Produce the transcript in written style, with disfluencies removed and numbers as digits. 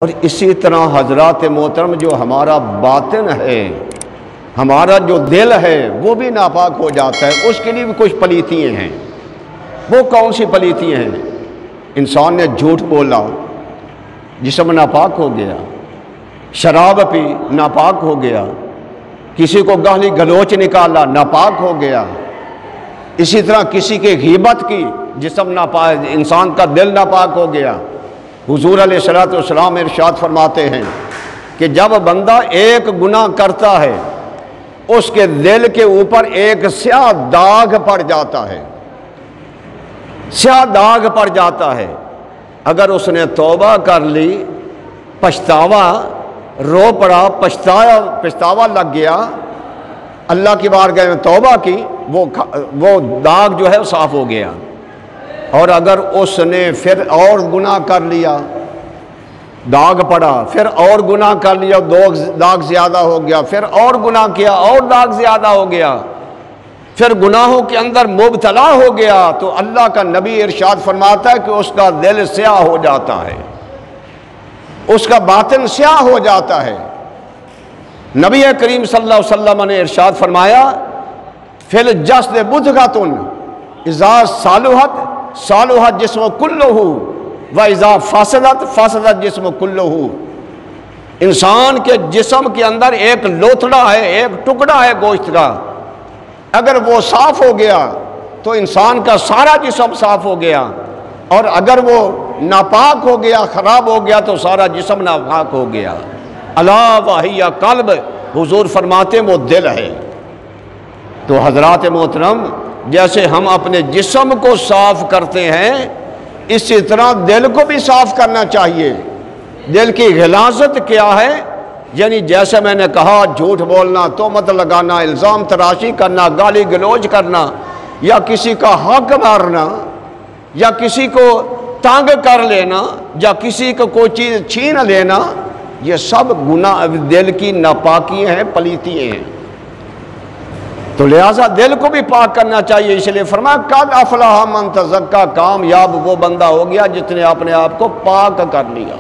اور اسی طرح حضرات محترم جو ہمارا باطن ہے، ہمارا جو دل ہے وہ بھی ناپاک ہو جاتا ہے، اس کے لیے بھی کچھ پلیتیاں ہیں۔ وہ کون سی پلیتیاں ہیں؟ انسان نے جھوٹ بولا، جسم ناپاک ہو گیا، شراب پی ناپاک ہو گیا، کسی کو گالی گلوچ نکالا ناپاک ہو گیا، اسی طرح کسی کی غیبت کی جسم ناپاک، انسان کا دل ناپاک ہو گیا۔ حضور علیہ الصلوۃ والسلام ارشاد فرماتے ہیں کہ جب بندہ ایک گناہ کرتا ہے اس کے دل کے اوپر ایک سیاہ داغ پڑ جاتا ہے، سیاہ داغ پڑ جاتا ہے۔ اگر اس نے توبہ کر لی، پچھتاوا رو پڑا، پچھتاوا لگ گیا، اللہ کی بارگاہ میں توبہ کی، وہ داغ جو ہے صاف ہو گیا۔ اور اگر اس نے پھر اور گناہ کر لیا، داغ پڑا، پھر اور گناہ کر لیا، داغ زیادہ ہو گیا، پھر اور گناہ کیا اور داغ زیادہ ہو گیا، پھر گناہوں کے اندر مبتلا ہو گیا، تو اللہ کا نبی ارشاد فرماتا ہے کہ اس کا دل سیاہ ہو جاتا ہے، اس کا باطن سیاہ ہو جاتا ہے۔ نبی کریم صلی اللہ علیہ وسلم نے ارشاد فرمایا فی الجسد مضغۃ اذا صلحت صلح جسم کلہ واذا فسدت فسد جسم کلہ۔ انسان کے جسم کے اندر ایک لوتھڑا ہے، ایک ٹکڑا ہے گوشت کا، اگر وہ صاف ہو گیا تو انسان کا سارا جسم صاف ہو گیا، اور اگر وہ ناپاک ہو گیا، خراب ہو گیا، تو سارا جسم ناپاک ہو گیا۔ الا وہی قلب، حضور فرماتے وہ دل ہے۔ تو حضرات محترم، جیسے ہم اپنے جسم کو صاف کرتے ہیں اسی طرح دل کو بھی صاف کرنا چاہیے۔ دل کی غلاظت کیا ہے؟ یعنی جیسے میں نے کہا، جھوٹ بولنا، تہمت لگانا، الزام تراشی کرنا، گالی گلوچ کرنا، یا کسی کا حق مارنا، یا کسی کو تنگ کر لینا، یا کسی کو کوئی چیز چھین لینا، یہ سب گناہ دل کی ناپاکی ہیں، پلیتی ہیں۔ تو لہٰذا دل کو بھی پاک کرنا چاہیے، اس لیے فرمایا قد افلح من تزکا، کامیاب وہ بندہ ہو گیا جس نے اپنے آپ کو پاک کر لیا۔